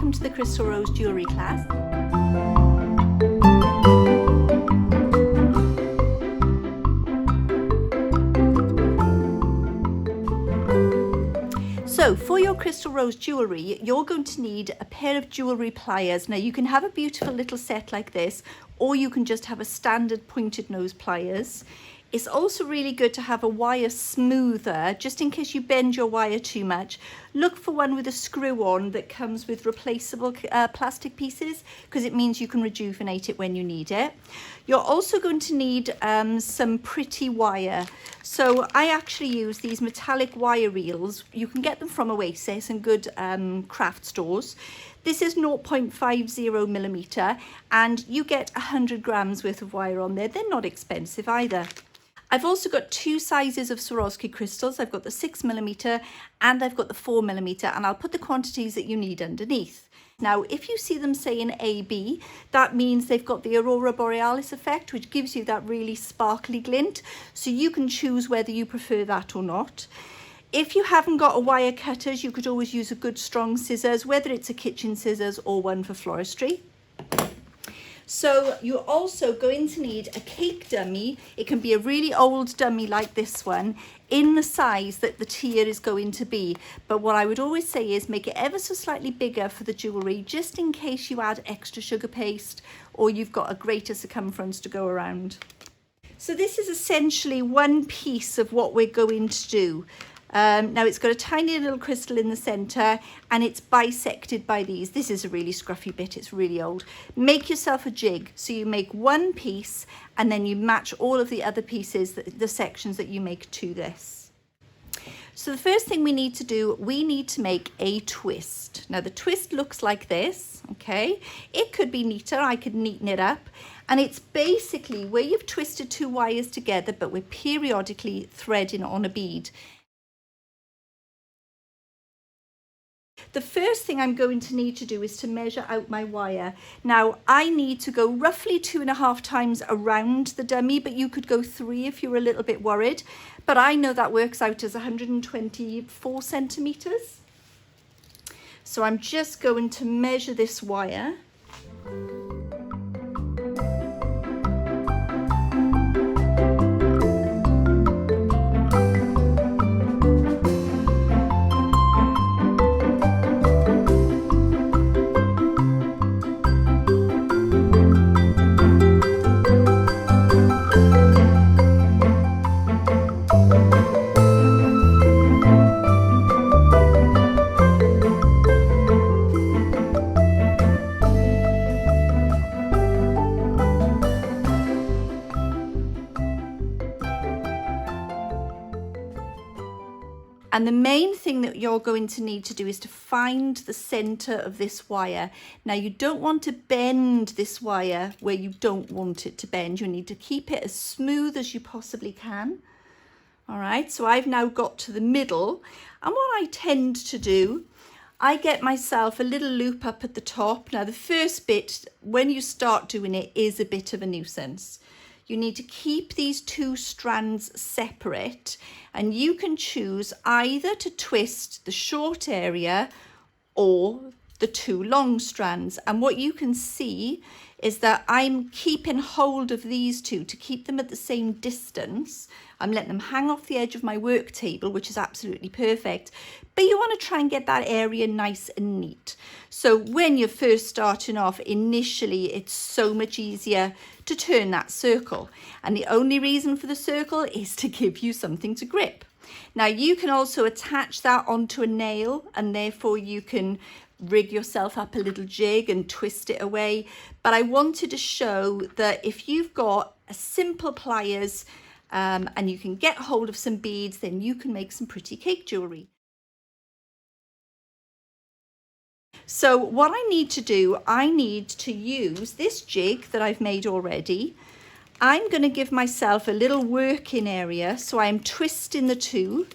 welcome to the Crystal Rose Jewellery class. So for your Crystal Rose jewellery, you're going to need a pair of jewellery pliers. Now you can have a beautiful little set like this, or you can just have a standard pointed nose pliers. It's also really good to have a wire smoother, just in case you bend your wire too much. Look for one with a screw on that comes with replaceable plastic pieces, because it means you can rejuvenate it when you need it. You're also going to need some pretty wire. So I actually use these metallic wire reels. You can get them from Oasis and good craft stores. This is 0.50 millimeter, and you get 100 grams worth of wire on there. They're not expensive either. I've also got two sizes of Swarovski crystals. I've got the 6mm and I've got the 4mm, and I'll put the quantities that you need underneath. Now, if you see them saying AB, that means they've got the Aurora Borealis effect, which gives you that really sparkly glint. So you can choose whether you prefer that or not. If you haven't got a wire cutters, you could always use a good strong scissors, whether it's a kitchen scissors or one for floristry. So you're also going to need a cake dummy. It can be a really old dummy like this one, in the size that the tier is going to be. But what I would always say is make it ever so slightly bigger for the jewellery, just in case you add extra sugar paste or you've got a greater circumference to go around. So this is essentially one piece of what we're going to do. Now it's got a tiny little crystal in the center and it's bisected by these. This is a really scruffy bit, it's really old. Make yourself a jig. So you make one piece and then you match all of the other pieces, the sections that you make to this. So the first thing we need to do, we need to make a twist. Now the twist looks like this, okay? It could be neater, I could neaten it up. And it's basically where you've twisted two wires together, but we're periodically threading on a bead. The first thing I'm going to need to do is to measure out my wire. Now I need to go roughly 2.5 times around the dummy, but you could go 3 if you're a little bit worried. But I know that works out as 124 centimeters. So I'm just going to measure this wire. And the main thing that you're going to need to do is to find the center of this wire. Now you don't want to bend this wire where you don't want it to bend. You need to keep it as smooth as you possibly can. All right, so I've now got to the middle. And what I tend to do, I get myself a little loop up at the top. Now the first bit, when you start doing it, is a bit of a nuisance. You need to keep these two strands separate, and you can choose either to twist the short area or the two long strands. And what you can see is that I'm keeping hold of these two to keep them at the same distance. I'm letting them hang off the edge of my work table, which is absolutely perfect. But you want to try and get that area nice and neat. So when you're first starting off, initially it's so much easier to turn that circle. And the only reason for the circle is to give you something to grip. Now you can also attach that onto a nail, and therefore you can rig yourself up a little jig and twist it away. But I wanted to show that if you've got a simple pliers and you can get hold of some beads, then you can make some pretty cake jewellery. So what I need to do, I need to use this jig that I've made already. I'm going to give myself a little working area, so I'm twisting the two.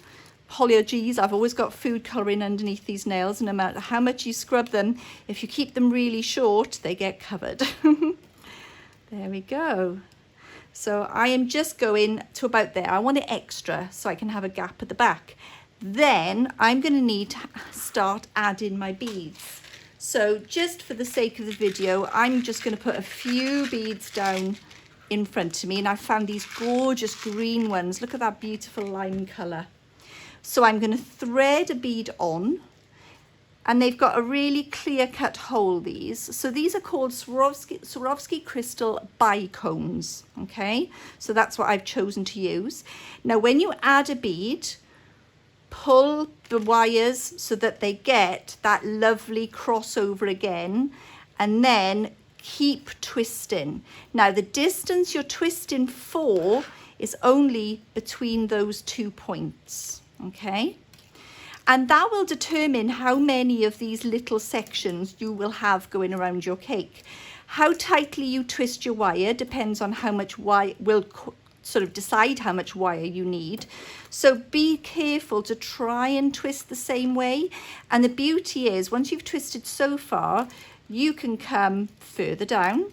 Apologies, I've always got food colouring underneath these nails, and no matter how much you scrub them, if you keep them really short, they get covered. There we go. So I am just going to about there. I want it extra so I can have a gap at the back. Then I'm going to need to start adding my beads. So just for the sake of the video, I'm just going to put a few beads down in front of me, and I found these gorgeous green ones. Look at that beautiful lime colour. So I'm going to thread a bead on, and they've got a really clear-cut hole, these. So these are called Swarovski crystal bicones, okay? So that's what I've chosen to use. Now, when you add a bead, pull the wires so that they get that lovely crossover again, and then keep twisting. Now, the distance you're twisting for is only between those 2 points, okay? And that will determine how many of these little sections you will have going around your cake. How tightly you twist your wire depends on how much wire will sort of decide how much wire you need. So be careful to try and twist the same way. And the beauty is, once you've twisted so far, you can come further down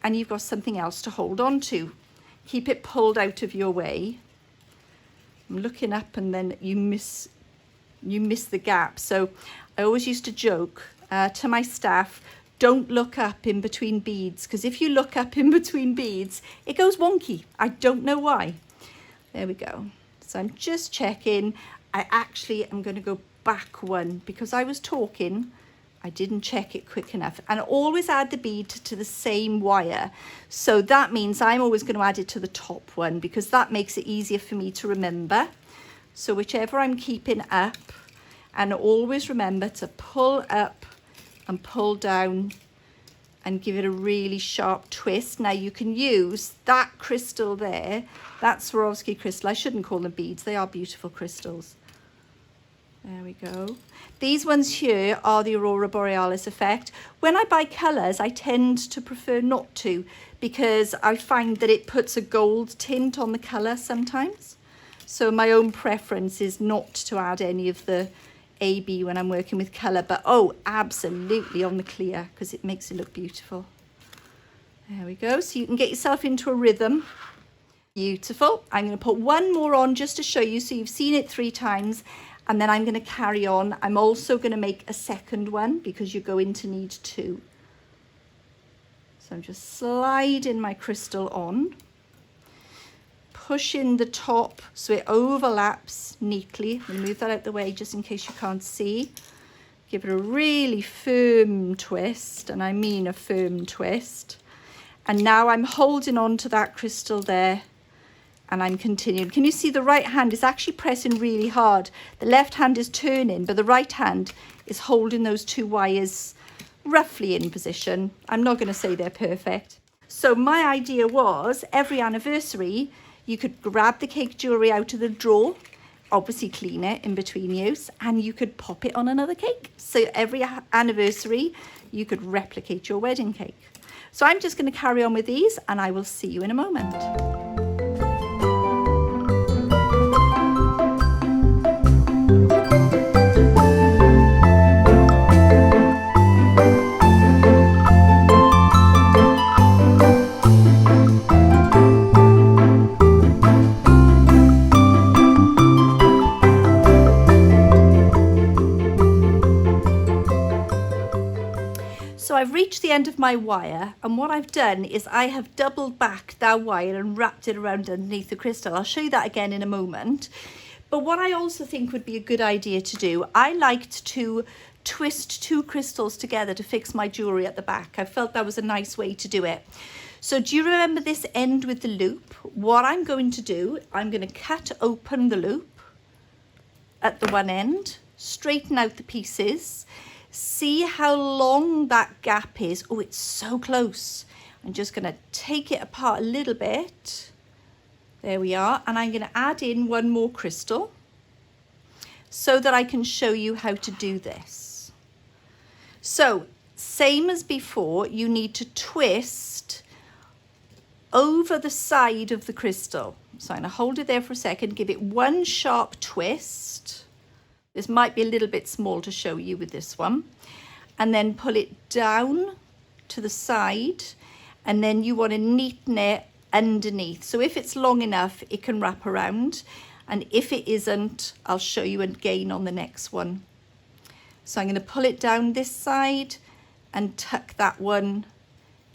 and you've got something else to hold on to. Keep it pulled out of your way. I'm looking up and then you miss the gap. So I always used to joke to my staff, don't look up in between beads, because if you look up in between beads, it goes wonky. I don't know why. There we go. So I'm just checking. I actually am going to go back one because I was talking. I didn't check it quick enough. And always add the bead to the same wire. So that means I'm always going to add it to the top one because that makes it easier for me to remember. So whichever I'm keeping up, and always remember to pull up and pull down and give it a really sharp twist. Now you can use that crystal there, that Swarovski crystal. I shouldn't call them beads, they are beautiful crystals. There we go. These ones here are the Aurora Borealis effect. When I buy colours, I tend to prefer not to, because I find that it puts a gold tint on the colour sometimes. So my own preference is not to add any of the AB when I'm working with colour, but oh, absolutely on the clear, because it makes it look beautiful. There we go. So you can get yourself into a rhythm. Beautiful. I'm going to put one more on just to show you, so you've seen it 3 times, and then I'm going to carry on. I'm also going to make a second one because you're going to need 2. So I'm just sliding my crystal on, pushing the top so it overlaps neatly. I'm going to move that out the way just in case you can't see. Give it a really firm twist, and I mean a firm twist. And now I'm holding on to that crystal there, and I'm continuing. Can you see the right hand is actually pressing really hard? The left hand is turning, but the right hand is holding those 2 wires roughly in position. I'm not going to say they're perfect. So my idea was, every anniversary, you could grab the cake jewellery out of the drawer, obviously clean it in between use, and you could pop it on another cake. So every anniversary, you could replicate your wedding cake. So I'm just going to carry on with these, and I will see you in a moment. I've reached the end of my wire, and what I've done is I have doubled back that wire and wrapped it around underneath the crystal. I'll show you that again in a moment. But what I also think would be a good idea to do, I liked to twist 2 crystals together to fix my jewellery at the back. I felt that was a nice way to do it. So do you remember this end with the loop? What I'm going to do, I'm going to cut open the loop at the one end, straighten out the pieces. See how long that gap is. Oh, it's so close. I'm just going to take it apart a little bit. There we are. And I'm going to add in 1 more crystal so that I can show you how to do this. So, same as before, you need to twist over the side of the crystal. So I'm going to hold it there for a second, give it 1 sharp twist. This might be a little bit small to show you with this one. And then pull it down to the side, and then you want to neaten it underneath. So if it's long enough, it can wrap around. And if it isn't, I'll show you again on the next one. So I'm going to pull it down this side and tuck that one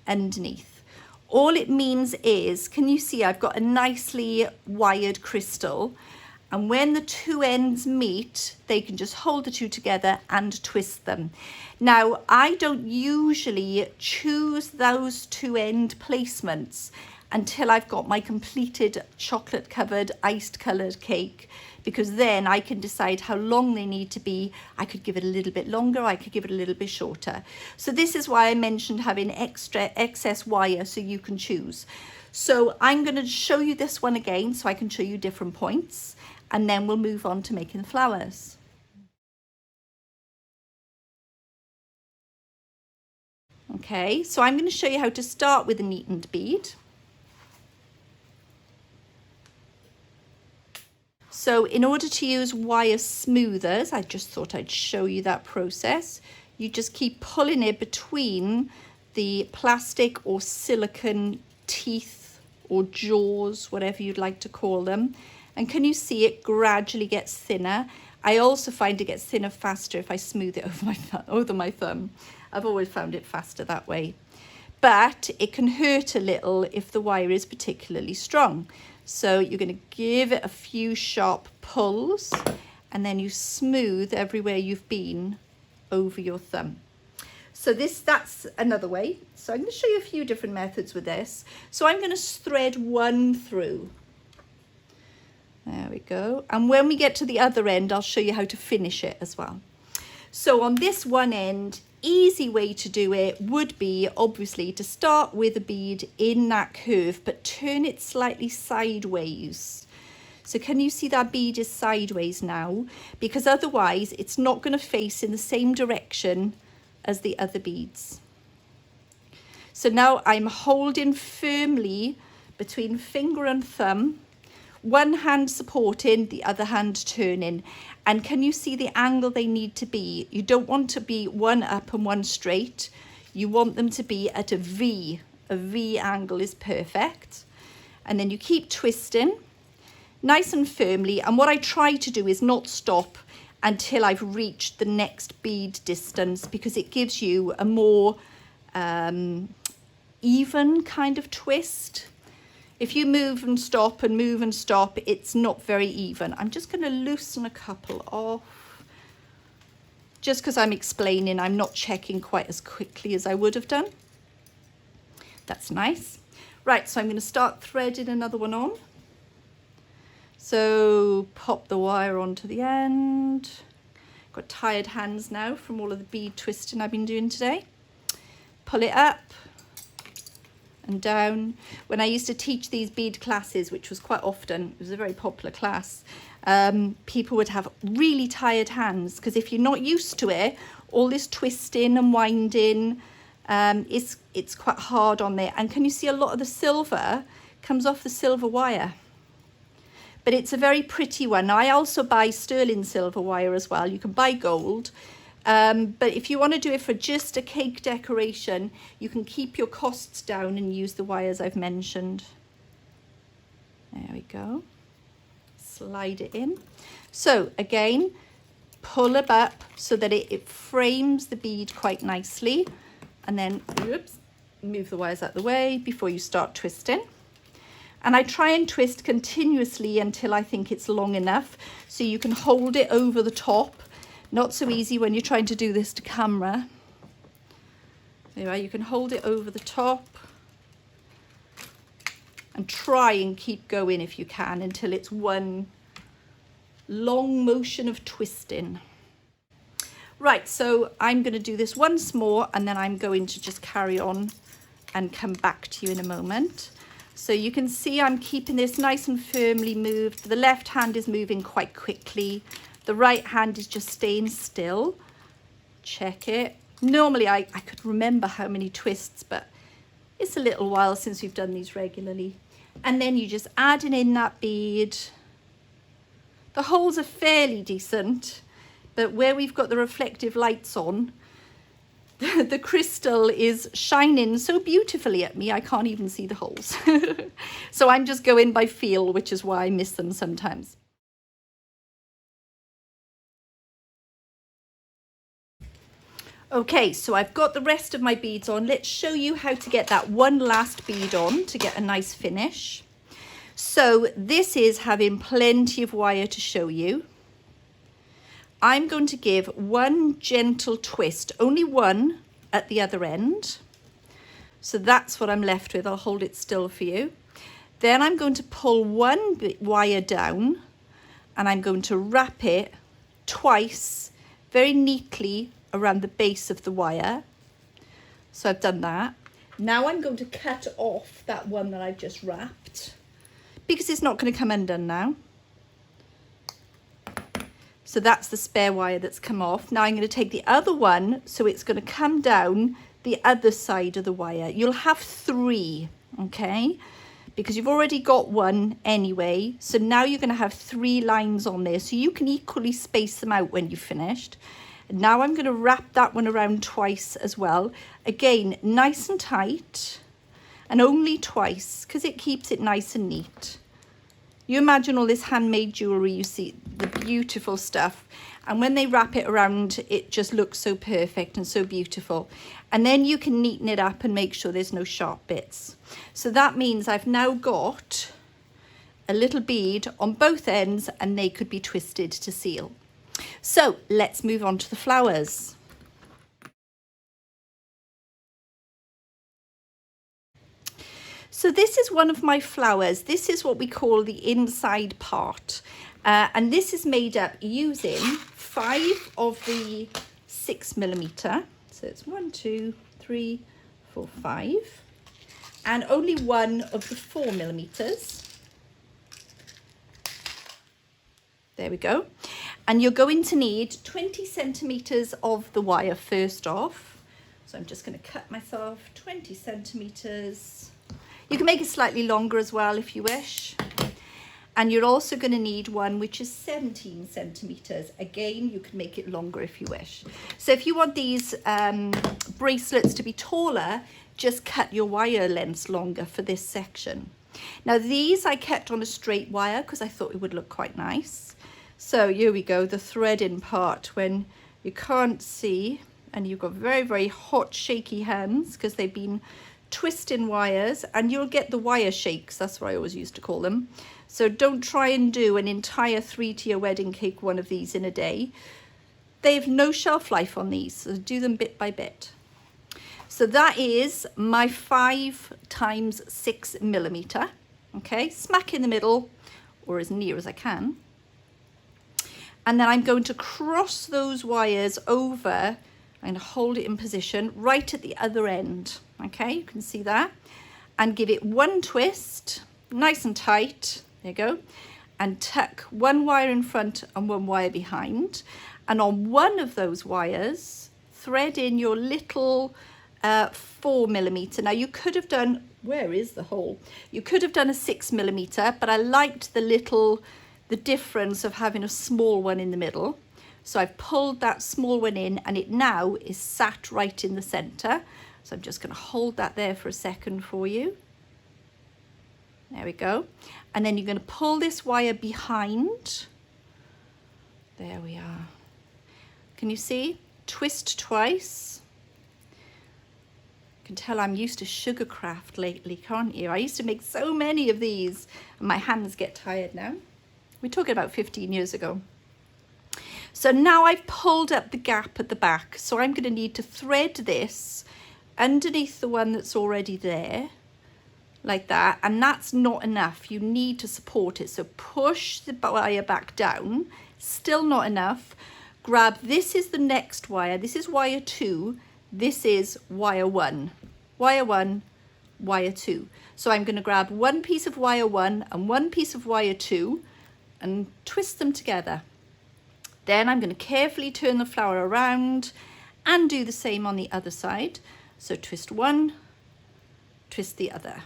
underneath. All it means is, can you see I've got a nicely wired crystal, and when the two ends meet, they can just hold the two together and twist them. Now, I don't usually choose those two end placements until I've got my completed chocolate covered iced coloured cake, because then I can decide how long they need to be. I could give it a little bit longer, I could give it a little bit shorter. So this is why I mentioned having excess wire so you can choose. So I'm going to show you this one again so I can show you different points, and then we'll move on to making the flowers. Okay, so I'm going to show you how to start with a neatened bead. So in order to use wire smoothers, I just thought I'd show you that process. You just keep pulling it between the plastic or silicone teeth or jaws, whatever you'd like to call them. And can you see it gradually gets thinner? I also find it gets thinner faster if I smooth it over my thumb. I've always found it faster that way. But it can hurt a little if the wire is particularly strong. So you're going to give it a few sharp pulls, and then you smooth everywhere you've been over your thumb. So that's another way. So I'm going to show you a few different methods with this. So I'm going to thread one through. There we go. And when we get to the other end, I'll show you how to finish it as well. So on this one end, easy way to do it would be obviously to start with a bead in that curve, but turn it slightly sideways. So can you see that bead is sideways now? Because otherwise it's not going to face in the same direction as the other beads. So now I'm holding firmly between finger and thumb, one hand supporting, the other hand turning. And can you see the angle they need to be? You don't want to be one up and one straight. You want them to be at a V. A V angle is perfect. And then you keep twisting nice and firmly. And what I try to do is not stop until I've reached the next bead distance, because it gives you a more even kind of twist. If you move and stop, it's not very even. I'm just going to loosen a couple off. Just because I'm explaining, I'm not checking quite as quickly as I would have done. That's nice. Right, so I'm going to start threading another one on. So pop the wire onto the end. Got tired hands now from all of the bead twisting I've been doing today. Pull it up and down. When I used to teach these bead classes, which was quite often, it was a very popular class, people would have really tired hands, because if you're not used to it, all this twisting and winding, it's quite hard on there. And can you see a lot of the silver comes off the silver wire? But it's a very pretty one. Now, I also buy sterling silver wire as well. You can buy gold. But if you want to do it for just a cake decoration, you can keep your costs down and use the wires I've mentioned. There we go. Slide it in. So again, pull it up so that it frames the bead quite nicely. And then, oops, move the wires out of the way before you start twisting. And I try and twist continuously until I think it's long enough, so you can hold it over the top. Not so easy when you're trying to do this to camera. There you are, you can hold it over the top and try and keep going if you can until it's one long motion of twisting. Right, so I'm going to do this once more, and then I'm going to just carry on and come back to you in a moment. So you can see I'm keeping this nice and firmly moved. The left hand is moving quite quickly. The right hand is just staying still. Check it. Normally I could remember how many twists, but it's a little while since we've done these regularly. And then you just adding in that bead. The holes are fairly decent, but where we've got the reflective lights on, the crystal is shining so beautifully at me, I can't even see the holes. So I'm just going by feel, which is why I miss them sometimes. Okay, so I've got the rest of my beads on. Let's show you how to get that one last bead on to get a nice finish. So this is having plenty of wire to show you. I'm going to give one gentle twist, only one at the other end. So that's what I'm left with. I'll hold it still for you. Then I'm going to pull one wire down and I'm going to wrap it twice very neatly around the base of the wire. So I've done that. Now I'm going to cut off that one that I've just wrapped because it's not going to come undone now. So that's the spare wire that's come off. Now I'm going to take the other one, so it's going to come down the other side of the wire. You'll have three, okay? Because you've already got one anyway. So now you're going to have three lines on there, so you can equally space them out when you've finished. And now I'm going to wrap that one around twice as well. Again, nice and tight, and only twice, because it keeps it nice and neat. You imagine all this handmade jewellery, you see the beautiful stuff. And when they wrap it around, it just looks so perfect and so beautiful. And then you can neaten it up and make sure there's no sharp bits. So that means I've now got a little bead on both ends and they could be twisted to seal. So let's move on to the flowers. So this is one of my flowers. This is what we call the inside part. And this is made up using 5 of the 6mm. So it's 1, 2, 3, 4, 5. And only 1 of the 4mm. There we go. And you're going to need 20 centimeters of the wire first off. So I'm just going to cut myself 20 centimeters. You can make it slightly longer as well if you wish. And you're also going to need one which is 17 centimeters. Again, you can make it longer if you wish. So if you want these bracelets to be taller, just cut your wire lengths longer for this section. Now these I kept on a straight wire because I thought it would look quite nice. So here we go, the threading part when you can't see and you've got very, very hot, shaky hands because they've been twisting wires, and you'll get the wire shakes. That's what I always used to call them. So don't try and do an entire 3-tier wedding cake one of these in a day. They have no shelf life on these, so do them bit by bit. So that is my 5 times 6mm. Okay, smack in the middle, or as near as I can. And then I'm going to cross those wires over and hold it in position right at the other end. Okay, you can see that. And give it one twist, nice and tight. There you go. And tuck one wire in front and one wire behind. And on one of those wires, thread in your little 4mm. Now you could have done, where is the hole? You could have done a 6mm, but I liked the difference of having a small one in the middle. So I've pulled that small one in and it now is sat right in the center. So I'm just going to hold that there for a second for you. There we go. And then you're going to pull this wire behind. There we are. Can you see? Twist twice. You can tell I'm used to sugar craft lately, can't you? I used to make so many of these and my hands get tired now. We're talking about 15 years ago. So now I've pulled up the gap at the back. So I'm going to need to thread this underneath the one that's already there, like that. And that's not enough. You need to support it. So push the wire back down. Still not enough. Grab, this is the next wire. This is wire 2. This is wire 1. Wire 1, wire 2. So I'm going to grab one piece of wire 1 and one piece of wire 2 and twist them together. Then I'm going to carefully turn the flower around and do the same on the other side. So twist one, twist the other.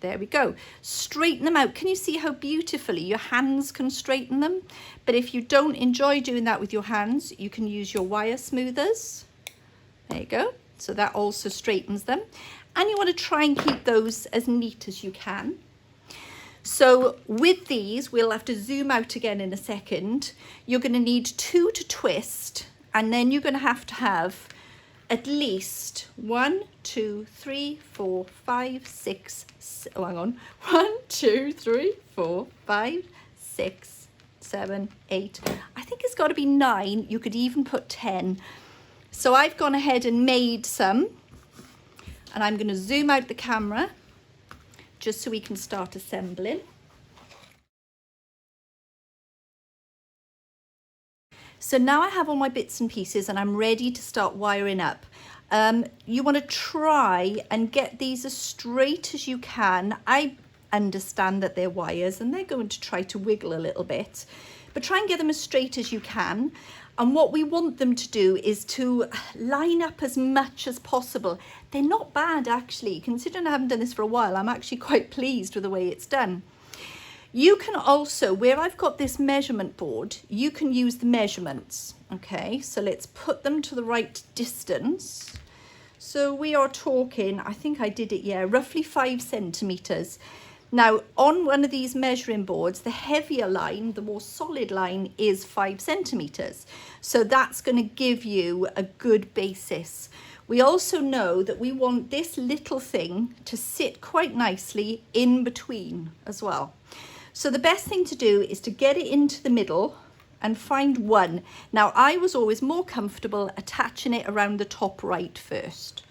There we go. Straighten them out. Can you see how beautifully your hands can straighten them? But if you don't enjoy doing that with your hands, you can use your wire smoothers. There you go. So that also straightens them. And you want to try and keep those as neat as you can. So with these, we'll have to zoom out again in a second. You're going to need 2 to twist, and then you're going to have at least 1, 2, 3, 4, 5, 6, oh, hang on, 1, 2, 3, 4, 5, 6, 7, 8. I think it's got to be 9. You could even put 10. So I've gone ahead and made some, and I'm going to zoom out the camera just so we can start assembling. So now I have all my bits and pieces and I'm ready to start wiring up. You want to try and get these as straight as you can. I understand that they're wires and they're going to try to wiggle a little bit, but try and get them as straight as you can. And what we want them to do is to line up as much as possible. They're not bad actually, considering I haven't done this for a while. I'm actually quite pleased with the way it's done. You can also, where I've got this measurement board, you can use the measurements. Okay, so let's put them to the right distance. So we are talking, I think I did it, yeah, roughly 5 centimeters. Now on one of these measuring boards, the heavier line, the more solid line is 5 centimeters. So that's going to give you a good basis. We also know that we want this little thing to sit quite nicely in between as well. So the best thing to do is to get it into the middle and find one. Now I was always more comfortable attaching it around the top right first.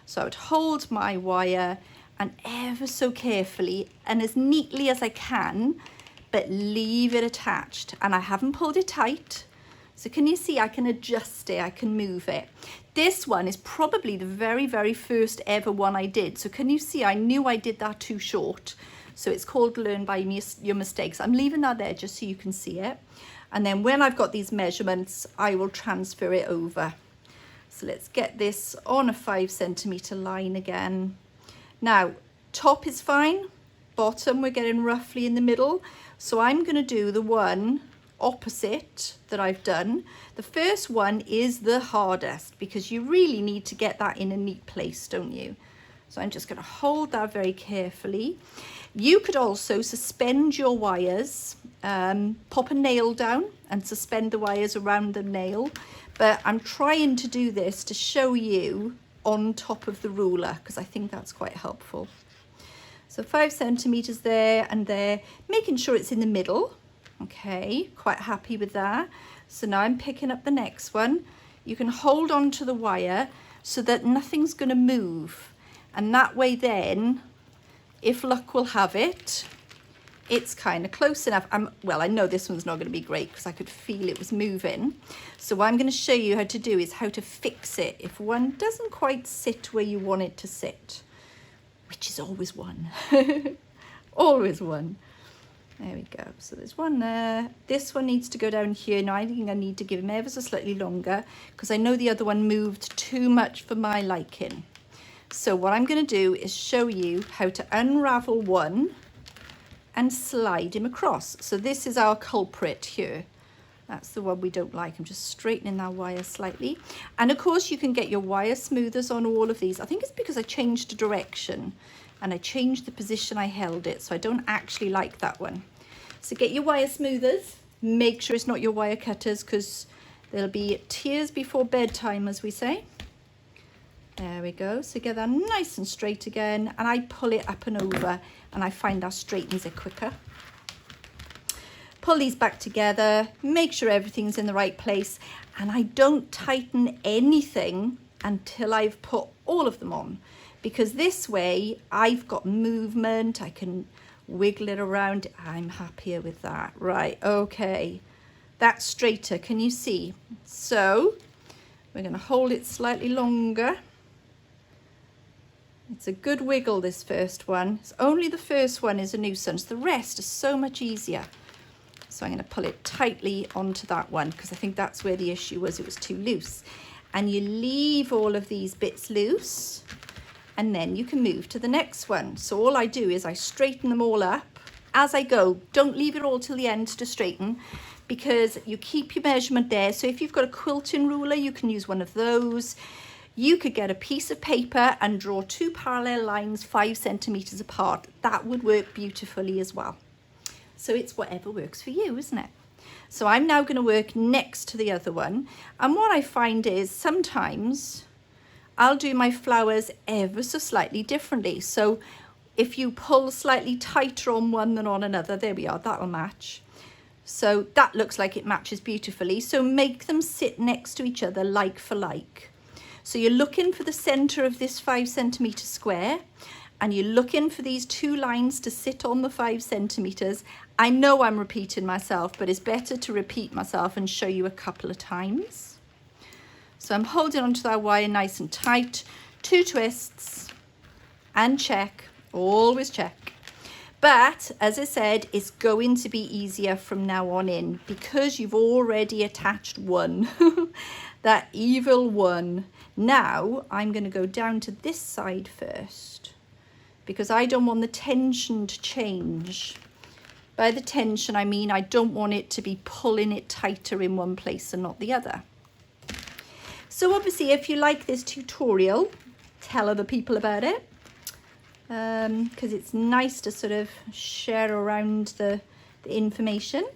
So I would hold my wire and ever so carefully and as neatly as I can, but leave it attached. And I haven't pulled it tight. So can you see I can adjust it, I can move it. This one is probably the very, very first ever one I did. So can you see I knew I did that too short. So it's called Learn by Your Mistakes. I'm leaving that there just so you can see it. And then when I've got these measurements, I will transfer it over. So let's get this on a 5 centimeter line again. Now, top is fine. Bottom, we're getting roughly in the middle. So I'm going to do the one opposite that I've done. The first one is the hardest because you really need to get that in a neat place, don't you? So I'm just going to hold that very carefully. You could also suspend your wires, pop a nail down and suspend the wires around the nail. But I'm trying to do this to show you on top of the ruler because I think that's quite helpful. So 5 centimeters there and there, making sure it's in the middle. Okay, quite happy with that. So now I'm picking up the next one. You can hold on to the wire so that nothing's going to move. And that way then, if luck will have it, it's kind of close enough. Well, I know this one's not going to be great because I could feel it was moving. So what I'm going to show you how to do is how to fix it if one doesn't quite sit where you want it to sit, which is always one. Always one. There we go. So there's one there. This one needs to go down here. Now I think I need to give him ever so slightly longer because I know the other one moved too much for my liking. So what I'm going to do is show you how to unravel one and slide him across. So this is our culprit here. That's the one we don't like. I'm just straightening that wire slightly. And of course you can get your wire smoothers on all of these. I think it's because I changed the direction and I changed the position I held it. So I don't actually like that one. So get your wire smoothers. Make sure it's not your wire cutters because there'll be tears before bedtime, as we say. There we go. So get that nice and straight again. And I pull it up and over and I find that straightens it quicker. Pull these back together. Make sure everything's in the right place. And I don't tighten anything until I've put all of them on. Because this way I've got movement. I can wiggle it around. I'm happier with that. Right. Okay. That's straighter. Can you see? So we're going to hold it slightly longer. It's a good wiggle, this first one. It's only the first one is a nuisance. The rest is so much easier. So I'm going to pull it tightly onto that one because I think that's where the issue was. It was too loose. And you leave all of these bits loose and then you can move to the next one. So all I do is I straighten them all up as I go. Don't leave it all till the end to straighten because you keep your measurement there. So if you've got a quilting ruler, you can use one of those. You could get a piece of paper and draw 2 parallel lines 5 centimeters apart. That would work beautifully as well. So it's whatever works for you, isn't it? So I'm now going to work next to the other one. And what I find is sometimes I'll do my flowers ever so slightly differently. So if you pull slightly tighter on one than on another, there we are, that'll match. So that looks like it matches beautifully. So make them sit next to each other like for like. So you're looking for the center of this 5 centimeter square, and you're looking for these 2 lines to sit on the 5 centimeters. I know I'm repeating myself, but it's better to repeat myself and show you a couple of times. So I'm holding onto that wire nice and tight, 2 twists and check, always check. But as I said, it's going to be easier from now on in because you've already attached one, that evil one. Now I'm going to go down to this side first because I don't want the tension to change. By the tension, I mean I don't want it to be pulling it tighter in one place and not the other. So obviously, if you like this tutorial, tell other people about it. Because it's nice to sort of share around the information.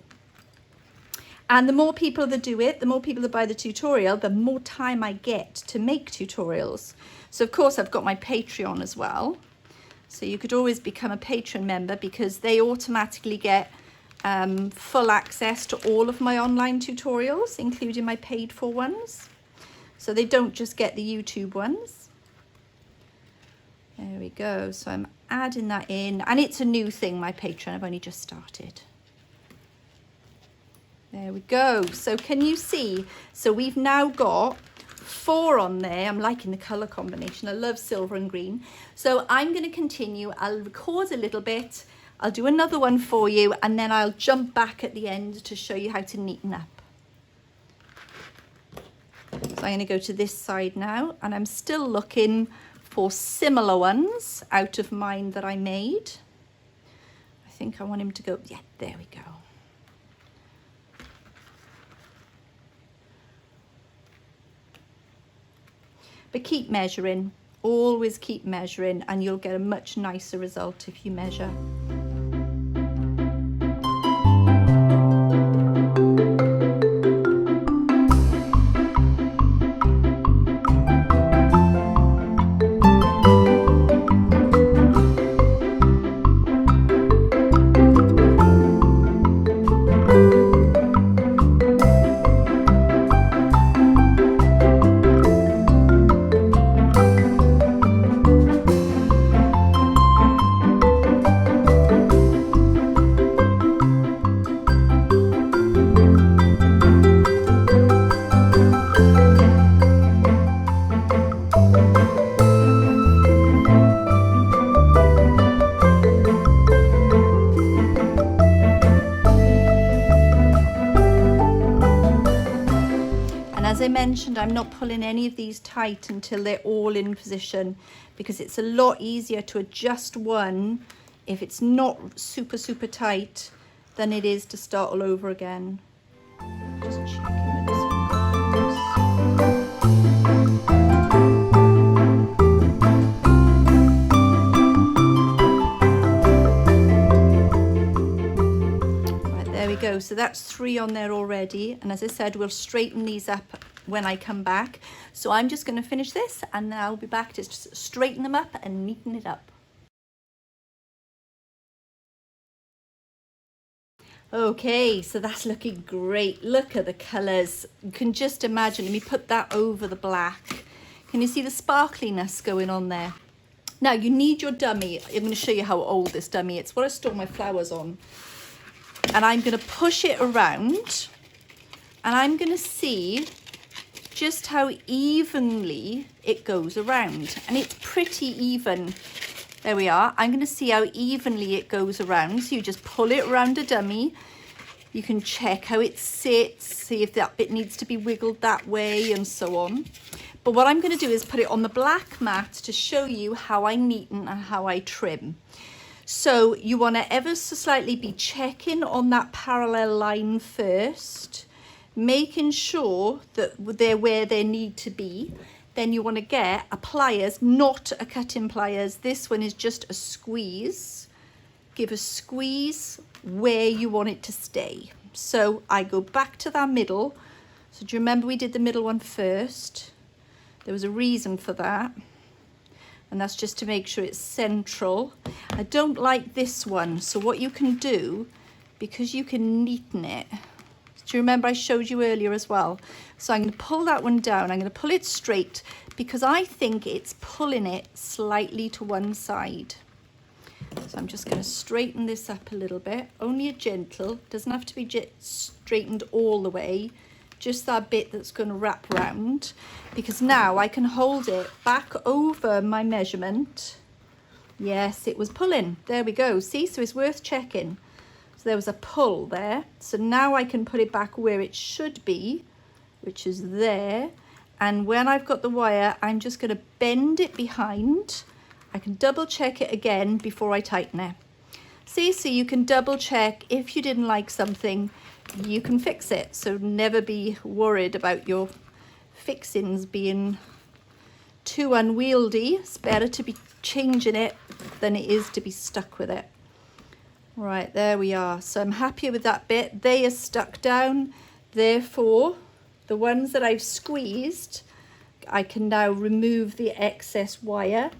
And the more people that do it, the more people that buy the tutorial, the more time I get to make tutorials. So of course I've got my Patreon as well. So you could always become a Patreon member because they automatically get full access to all of my online tutorials, including my paid for ones. So they don't just get the YouTube ones. There we go. So I'm adding that in, and it's a new thing, my Patreon. I've only just started. There we go. So can you see? So we've now got 4 on there. I'm liking the color combination. I love silver and green. So I'm going to continue. I'll record a little bit. I'll do another one for you, and then I'll jump back at the end to show you how to neaten up. So I'm going to go to this side now, and I'm still looking for similar ones out of mine that I made. I think I want him to go, yeah, there we go. But keep measuring, always keep measuring, and you'll get a much nicer result if you measure. As I mentioned, I'm not pulling any of these tight until they're all in position because it's a lot easier to adjust one if it's not super tight than it is to start all over again. Just checking where this goes. Right, there we go. So that's 3 on there already. And as I said, we'll straighten these up when I come back. So I'm just going to finish this and then I'll be back to straighten them up and neaten it up. Okay, so that's looking great. Look at the colours. You can just imagine. Let me put that over the black. Can you see the sparkliness going on there? Now you need your dummy. I'm going to show you how old this dummy is. It's what I store my flowers on. And I'm going to push it around and I'm going to see just how evenly it goes around, and it's pretty even. There we are. I'm going to see how evenly it goes around. So you just pull it around a dummy. You can check how it sits, see if that bit needs to be wiggled that way and so on. But what I'm going to do is put it on the black mat to show you how I neaten and how I trim. So you want to ever so slightly be checking on that parallel line first, making sure that they're where they need to be. Then you want to get a pliers, not a cutting pliers. This one is just a squeeze. Give a squeeze where you want it to stay. So I go back to that middle. So do you remember we did the middle one first? There was a reason for that, and that's just to make sure it's central. I don't like this one, so what you can do, because you can neaten it, do you remember I showed you earlier as well? So I'm going to pull that one down. I'm going to pull it straight because I think it's pulling it slightly to one side. So I'm just going to straighten this up a little bit, only a gentle, doesn't have to be straightened all the way, just that bit that's going to wrap round, because now I can hold it back over my measurement. Yes, it was pulling. There we go. See, so it's worth checking. So there was a pull there. So now I can put it back where it should be, which is there. And when I've got the wire, I'm just going to bend it behind. I can double check it again before I tighten it. See, so you can double check if you didn't like something, you can fix it. So never be worried about your fixings being too unwieldy. It's better to be changing it than it is to be stuck with it. Right, there we are. So I'm happy with that bit. They are stuck down. Therefore, the ones that I've squeezed, I can now remove the excess wire.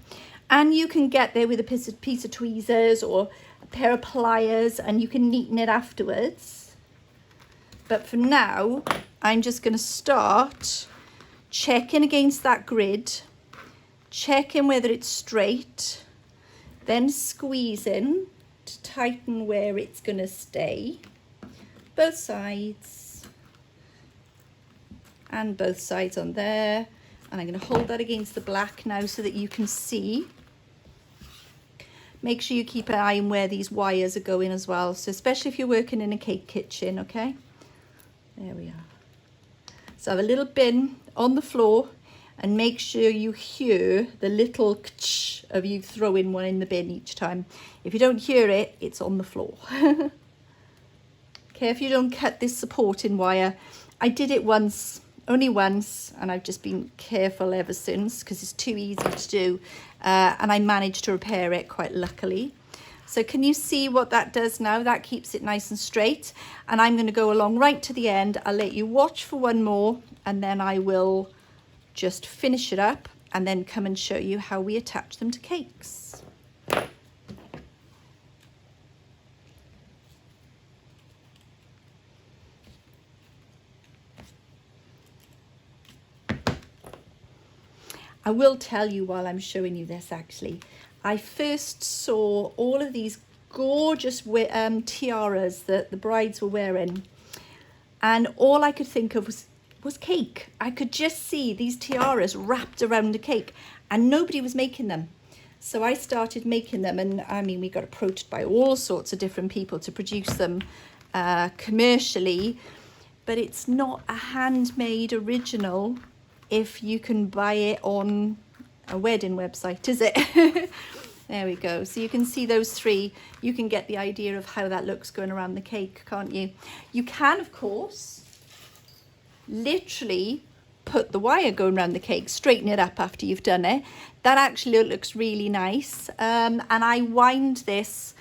And you can get there with a piece of tweezers or a pair of pliers, and you can neaten it afterwards. But for now, I'm just going to start checking against that grid, checking whether it's straight, then squeezing to tighten where it's going to stay, both sides, and both sides on there. And I'm going to hold that against the black now so that you can see. Make sure you keep an eye on where these wires are going as well, so especially if you're working in a cake kitchen. Okay, there we are. So have a little bin on the floor, and make sure you hear the little ktch of you throwing one in the bin each time. If you don't hear it, it's on the floor. Okay, if you don't cut this supporting wire. I did it once, only once, and I've just been careful ever since because it's too easy to do, and I managed to repair it quite luckily. So can you see what that does now? That keeps it nice and straight, and I'm going to go along right to the end. I'll let you watch for one more, and then I will just finish it up and then come and show you how we attach them to cakes. I will tell you while I'm showing you this, actually, I first saw all of these gorgeous tiaras that the brides were wearing, and all I could think of was cake. I could just see these tiaras wrapped around a cake, and nobody was making them. So I started making them, and I mean, we got approached by all sorts of different people to produce them commercially, but it's not a handmade original if you can buy it on a wedding website, is it? There we go. So you can see those three. You can get the idea of how that looks going around the cake, can't you? You can, of course, literally put the wire going around the cake, straighten it up after you've done it. That actually looks really nice. And I wind this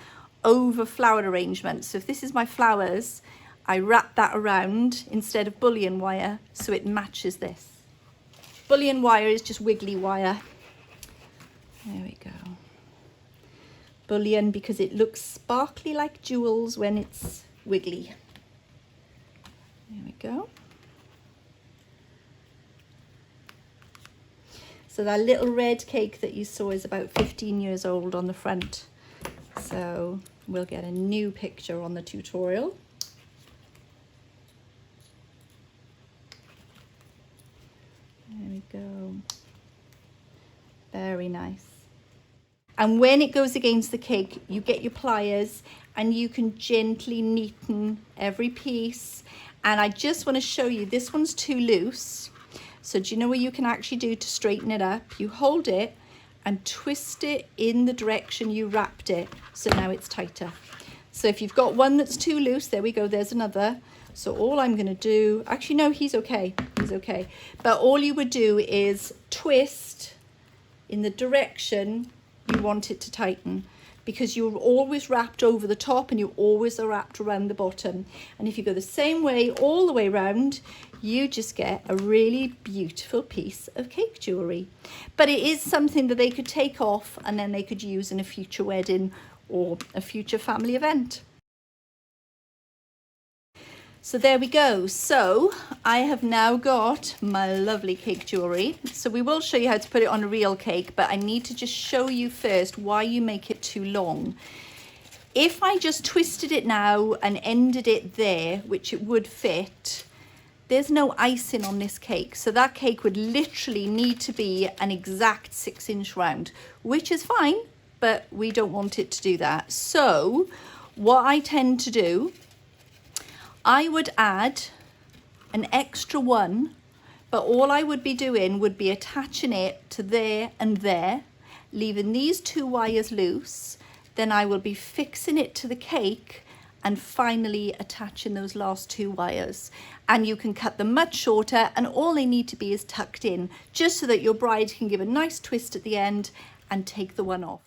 over flower arrangements. So if this is my flowers, I wrap that around instead of bullion wire so it matches this. Bullion wire is just wiggly wire. There we go. Bullion because it looks sparkly like jewels when it's wiggly. There we go. So that little red cake that you saw is about 15 years old on the front. So we'll get a new picture on the tutorial. There we go. Very nice. And when it goes against the cake, you get your pliers and you can gently neaten every piece. And I just want to show you, this one's too loose. So do you know what you can actually do to straighten it up? You hold it and twist it in the direction you wrapped it. So now it's tighter. So if you've got one that's too loose, there we go, there's another. So all I'm going to do, actually no, he's okay, but all you would do is twist in the direction you want it to tighten. because you're always wrapped over the top and you always are wrapped around the bottom. And if you go the same way all the way around, you just get a really beautiful piece of cake jewellery. But it is something that they could take off and then they could use in a future wedding or a future family event. So there we go. So I have now got my lovely cake jewellery. So we will show you how to put it on a real cake, but I need to just show you first why you make it too long. If I just twisted it now and ended it there, which it would fit, there's no icing on this cake. So that cake would literally need to be an exact 6-inch round, which is fine, but we don't want it to do that. So what I tend to do, I would add an extra one, but all I would be doing would be attaching it to there and there, leaving these 2 wires loose. Then I will be fixing it to the cake and finally attaching those last 2 wires. And you can cut them much shorter, and all they need to be is tucked in, just so that your bride can give a nice twist at the end and take the one off.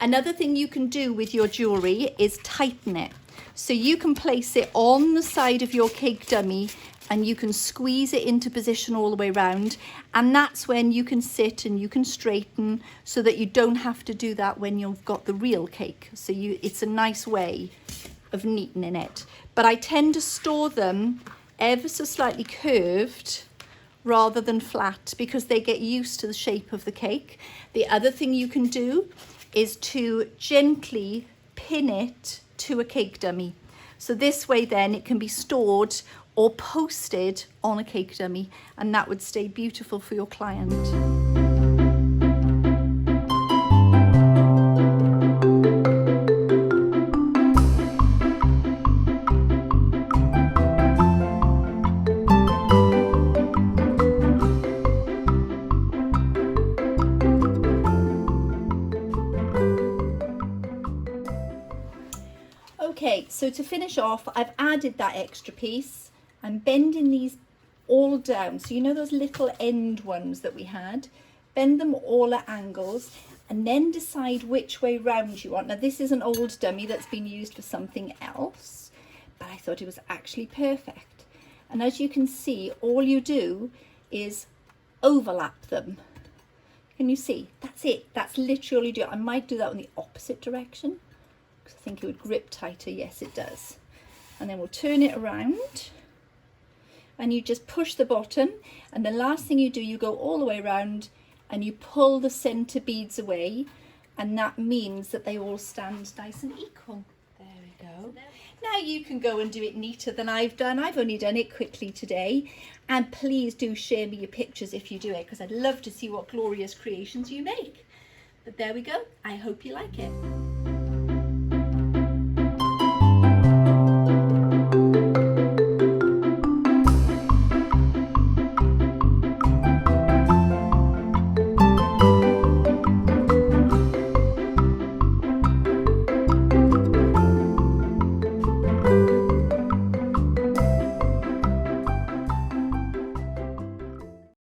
Another thing you can do with your jewellery is tighten it. So you can place it on the side of your cake dummy and you can squeeze it into position all the way around, and that's when you can sit and you can straighten, so that you don't have to do that when you've got the real cake. So it's a nice way of neatening it. But I tend to store them ever so slightly curved rather than flat, because they get used to the shape of the cake. The other thing you can do is to gently pin it to a cake dummy. So this way then it can be stored or posted on a cake dummy, and that would stay beautiful for your client. Okay, so to finish off, I've added that extra piece. I'm bending these all down. So you know those little end ones that we had? Bend them all at angles and then decide which way round you want. Now this is an old dummy that's been used for something else, but I thought it was actually perfect. And as you can see, all you do is overlap them. Can you see? That's it. That's literally all you do. I might do that in the opposite direction, because I think it would grip tighter. Yes, it does. And then we'll turn it around and you just push the bottom, and the last thing you do, you go all the way around and you pull the center beads away, and that means that they all stand nice and equal. There we go. Now you can go and do it neater than I've done. I've only done it quickly today, and please do share me your pictures if you do it, because I'd love to see what glorious creations you make. But there we go. I hope you like it.